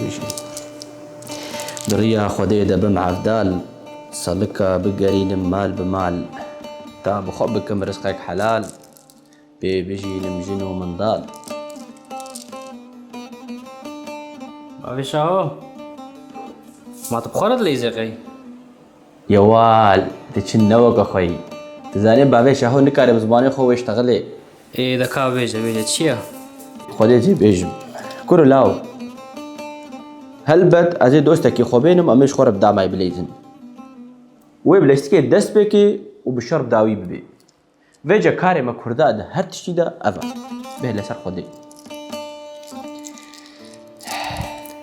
ويجي دريا خديدة بمعفدال صلكة بقرين مال بمال تا بخبكم رزقك حلال بيجي لمجنو من ضال باوی شاهو ما تبخورت لیزه قی يوال تشن نوك أخوي تزاني بابي شاهو نكاري بزباني خو ويشتغلي ای دکا بیجه چیه؟ خديجي بيجم كورو لاو هلبت أزي دوستكي خوبينم أمش خورب داماي بليزن ويبلشتكي دست بكي وبشرب داوي ببي فيجا كاري ما كوردا ده هر تشتي ده أفا به لسر خدي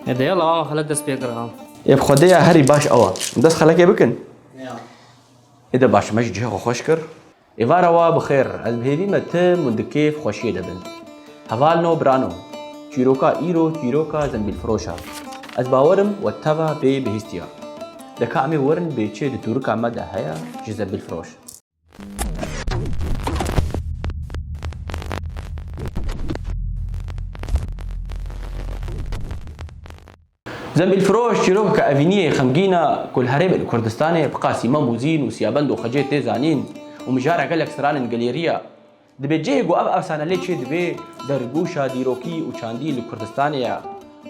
ده يلا آقا خلق دست بيقرأ يب خديا هري باش أوا دست خلق يبكن إذا باش مش جهة خوشكر إفارا وا بخير از بهيفي متم وندكيف خوشية دبن هفالنو برانو چيروكا إيرو چيروكا زنبيل فروشا از باورم واتفا بي بهستيا دكا أمي ورن بيچه دتوركا مدى هيا جزنبيل فروش زنبيل فروش چيروكا كأفينية خمجينا كل هرب الكردستاني بقاسي موزين وسيابند وخجيت تيزانين ومجارة قالك سران جاليريا دبي جيجو أفسانة ليش دبي درجوشا ديروكي وشاندي الكردستانية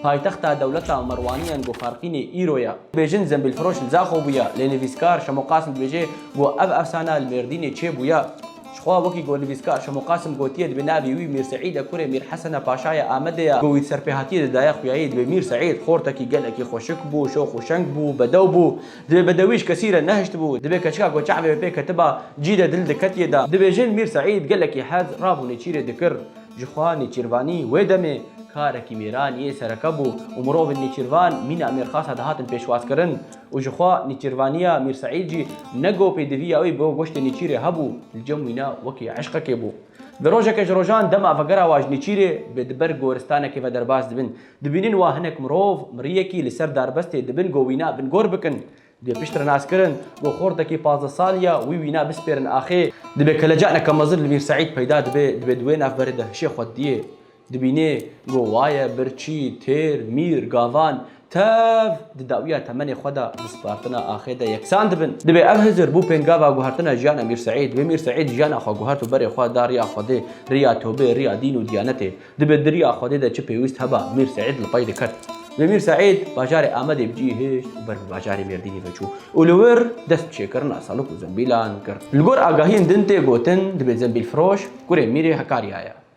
هاي تختا دولتها مروانيا جو فارقيني إيرويا بيجن زنبيل فروش الزاخو بيا لينفيسكار شمو قاسم بيجي جو أفسانة المرديني تشي بيا شخوا وكي جو لينفيسكار شمو قاسم جوتيد بنابي وي مير سعيد كوري مير حسن باشايا آمديا جو سربيهاتي دايا خويايد بمير سعيد خورتكي قالك خوشك بو شو خوشنك بو بدو بو دبي بدويش كثيرا نهشت بو دبي كشكا جو شعبي بي كتبا جيدا دل دكتي دا دبي جن مير سعيد قالك حاز رابو نيشيري دكر جخواني تشيرفاني ويدمي كاركي ميران يسركبو ومروف النيتشيرفان مين امير خاص هذا هاتن بيشواز كرن وجخوا نيتشيرفانيا مير سعيد جي نجو بيدفيا اوي بو غشت نيتشيري هبو الجمينا وكي عشقك يبو بروجك جروجان دما فقرا واج نيتشيري بدبر غورستانه كيف درباس دبن دبينين واهنك مروف مريكي لسر داربستي دبن غوينا بن غوربكن دي بيشتر ناس كرن جو خوردكي 15 ساليا وي وينا بسبيرن اخي دبي كلجانا كمزل مير سعيد بيدا دبي دوين اف برده شيخ وديه دبيني جوايا برشي تير مير غافان تاف دداويا تمني خدا بسبارتنا اخيدا يكسان دبن دبي افهزر بو بينغافا غوهرتنا جانا مير سعيد بمير سعيد جانا خو غوهرتو بري خو داريا خدي ريا توبي ريا دين وديانته دبي دريا خدي دا تشبي ويست هبا مير سعيد القيد كت بمير سعيد باجاري امد بجي هيش وبر باجاري ميرديني فچو اولور دست شكرنا سالوك زنبيلان كر الغور اگاهين دنتي غوتن دبي زنبيل فروش كوري ميري حكاريايا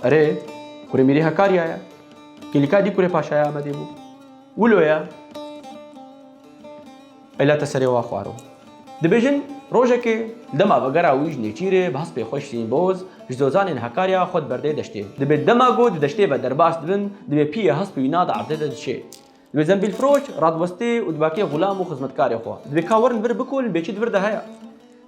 अरे कुरे मेरी हकारी आया किलिका दी कुरे पाशाया आमदे बो ولويا الا تسري واخوارو دبيجن روجكي دما بغرا ويج نيچيره بحث به خوش سين بوز جزوزان هكاريا خود برده دشتي دبي دما گود دشتي به درباس دبن دبي پي حسب يناد عدد دشي دبي زنبيل فروش راد وستي ودباكي غلام وخدمتكار اخو دبي كاورن بر بكل بيچ درده هيا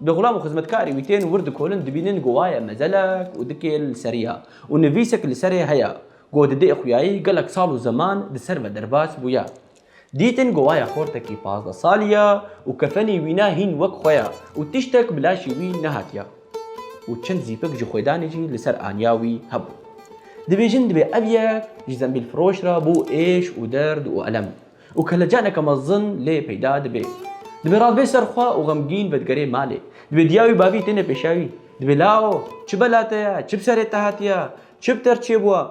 بغلام وخدمتكاري ويتين ورد كولن دبينن جوايا مزلك ودكي السريها ونفيسك السري هيا جود دي اخوياي قالك صالو زمان دسر درباس بويا ديتن جوايا خورتكي 15 ساليا وكفني وينا هين وك خويا وتشتك بلاشي وين نهاتيا وتشن زيبك جو خويداني جي لسر انياوي هبو دبيجن دبي ابيك جزنبيل فروش را بو ايش ودرد والم وكلجانا كمظن لي بيدا دبي دبي راد بيسر خوا وغمجين بدقري مالي دبي دياوي بافي تنه بيشاوي دبي لاو چبلاتيا چبسريتا هاتيا چبتر چيبوا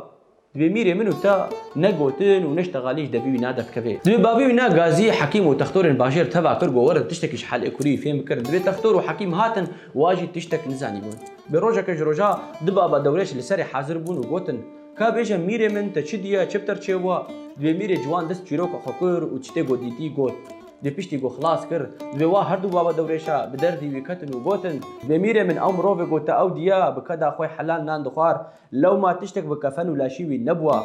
دبي ميري منو تا نغوتن ونشتغاليش دبي نادف كفي دبي بافي نا غازي حكيم وتختور باشير تبع كرغو ورد تشتكيش حال اكوري فين بكر دبي تختور وحكيم هاتن واجي تشتك نزاني بون بروجا كجروجا دبا دوريش لسري حاضر بون وغوتن كابيجا ميري من تشديا چبتر چيبوا دبي ميري جوان دست چيروك خكر وچتي گوديتي گوت دي پشتی گو خلاص کر دبي وا هر دو بابا دوريشا بدردي وكتن وغوتن بميره من امرو بغوتا او ديا بكدا خوي حلال نان دخوار لو ما تشتك بكفن ولا شيوي نبوا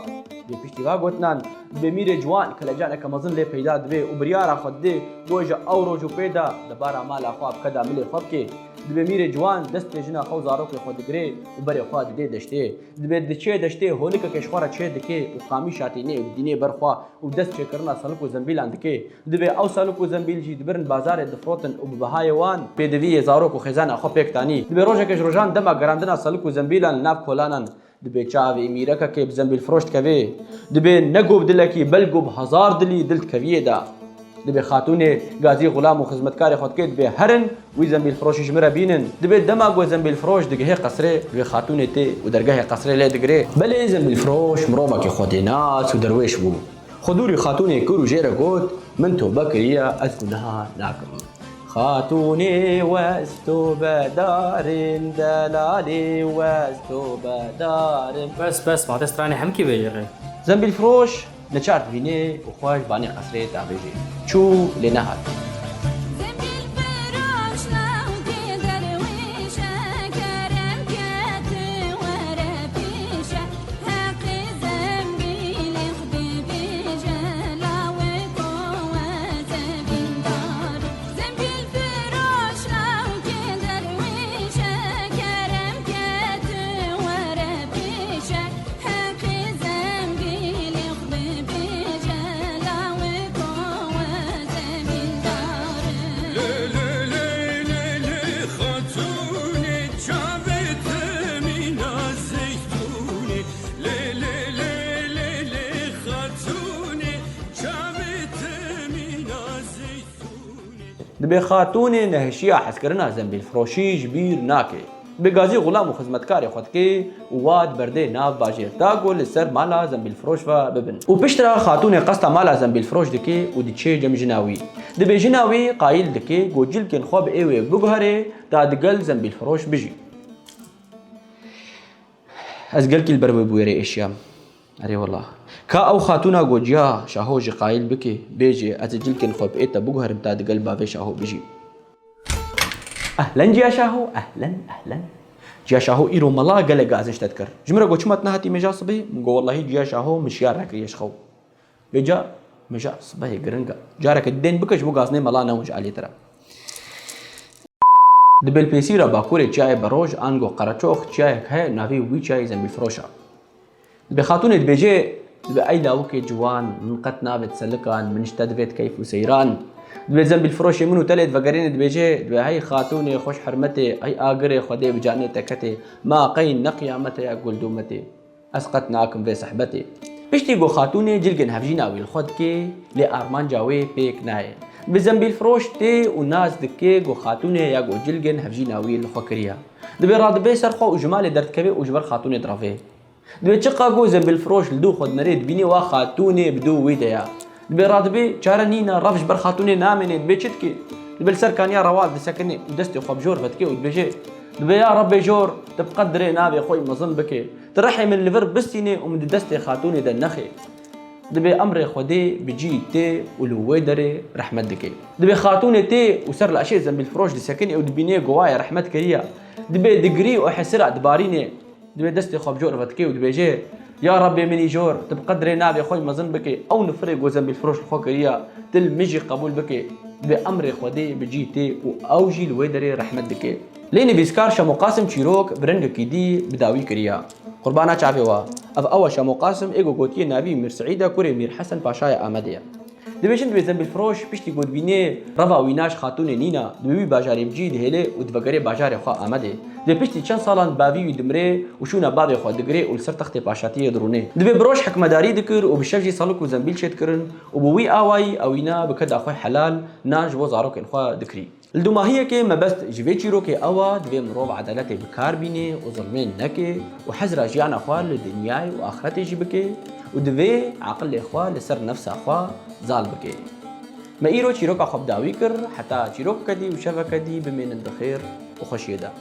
دي پشتی وا غوتنان بميره جوان كلجانا كمزن لي پیدا دبي وبريارا خدي گوجا اورو جو پیدا دبارا مال اخو بكدا ملي خبكي دبي ميره جوان دست جنا خو زاروك خود گري وبري خو دي دشتي دبي دچه دشتي هولك كشخوره چه دكي وقامي شاتيني ديني برخوا ودست چكرنا سلكو زنبيل عندكي دبي او سلكو زنبيل جي دبرن بازار دفروتن وبهايوان بيدوي زاروك وخزان اخو بيك تاني دبي روجك جروجان دما گراندنا سلكو زنبيلان ناب كولانن دبي چاوی میرکه که بزنبیل فروش کوی دبي نگو بدلکی بلگو بهزار دلی دلت کویه دا دبي خاتون غازي غلام وخدمتكار خود کې دبي هرن وي زنبيل فروش جمره بينن دبي دماغ زنبيل فروش دغه قصره دبي خاتون ته ودرگاه قصره له دغري بل زنبيل فروش مروبه کې خودينات ودرويش بو خدوري خاتون كورو جيره قوت من تو بكريه اسكنها ناكم خاتوني واستو بدار دلالي واستو بدار بس ما تستراني حمكي بيجي غي زنبيل فروش نشارت بيني وخواج باني قصري تابيجي شو لنهار دبي خاتون نهشيا حسكرنا زنبيل فروشي جبير ناكي بغازي غلام وخدمتكار خودكي وواد برده ناف باجي تاقول لسر مالا زنبيل فروش ببن وبشترا خاتون قصتا مالا زنبيل فروش دكي وديتشي جم جناوي دبي جناوي قايل دكي جوجل كن خواب ايوه بغهري تا دقل زنبيل فروش بجي ازقل كي البربي بويري اشيام اري والله كا او خاتونا گوجيا شاهو جي قايل بكي بيجي ازجل كن خواب ايتا بغهر بتا دقل بابي شاهو بجي اهلا جيا شاهو اهلا جيا شاهو ايرو ملا قال غازش تذكر جمره گوچمت نهاتي مجا صبي مگو والله جيا شاهو مشيار ركريش خو بيجا مجا صبي گرنگا جارك الدين بكش بو غازني ملا نوج علي ترى دبل بيسيرا باكوري چاي بروج انگو قرچوخ چاي ہے ناوي وي چاي زنبيل فروشا بخاتون بيجي بأي لاوكي جوان من قد نابت سلكان من اشتدفت كيف وسيران دبي زنبيل فروش منو تلت فقرين دبيجي دبي هاي خاتوني خوش حرمتي اي اقري خدي بجاني تكتي ما قين نقيامتي يا قلدومتي اسقطناكم في صحبتي بشتي جو خاتوني جلجن هفجيناوي الخدكي لارمان جاوي بيك ناي بزنبيل فروش تي وناس دكي جو خاتوني يا جو جلجن هفجيناوي الخكريا دبي راد بي سرخو وجمال درت كبي وجبر خاتوني درافي دبي تشقا جو زنبيل فروش لدو خد نريد بيني وا خاتوني بدو ويديا دبي رادبي چارنينا رفش بر خاتوني نامني دبي چتكي دبي السر كان يا رواد دسكني دستي خو بجور فتكي ودبي دبي يا ربي جور تبقدري نابي خوي مظن بكي ترحي من الفر بستيني ومن دستي خاتوني دنخي دبي امري خدي بجي تي ولويدري رحمت دكي دبي خاتوني تي وسر الاشياء زنبيل فروش دسكني ودبيني جوايا رحمت كريا دبي دقري وحسرع دباريني دبي دستي خو بجور فتكي ودبي جي يا ربي مني جور تبقدري نابي خوي مظن بكي او نفرق وزنبيل فروش الخوكريا تل مجي قبول بكي بامري خدي بجيتي واوجي الويدري رحمت بكي ليني بيسكار شمو قاسم تشيروك برنگ كيدي بداوي كريا قربانا چاويوا اف اول شمو قاسم ايغو گوتي نبي مير سعيده كوري مير حسن باشاي احمديه دبيشن دبي زنبيل فروش بيشتي گود بيني روا ويناش خاتون نينا دبي باجاري بجيد هله ودبگري باجاري خو احمدي دبي بيشتي چند سالان باوي دمري وشونا بابي خو دگري ولسر تخت باشاتي دروني دبي بروش حكمداري دكر وبشفجي صالك وزنبيل شت كرن وبوي اواي اوينا بكد اخو حلال ناج وزاروك خو دكري الدماهيه كي ما بس جيفيتشيرو كي اوا دبي مروب عدالتي بكار بيني وظلمين نكي وحزر جيان اخوال لدنياي واخرتي جيبكي ودبي عقل اخوال لسر نفس اخوال زال بكي ما ايرو تشيروك اخو بداوي كر حتى تشيروك كدي وشفا كدي بمين الدخير وخشيدا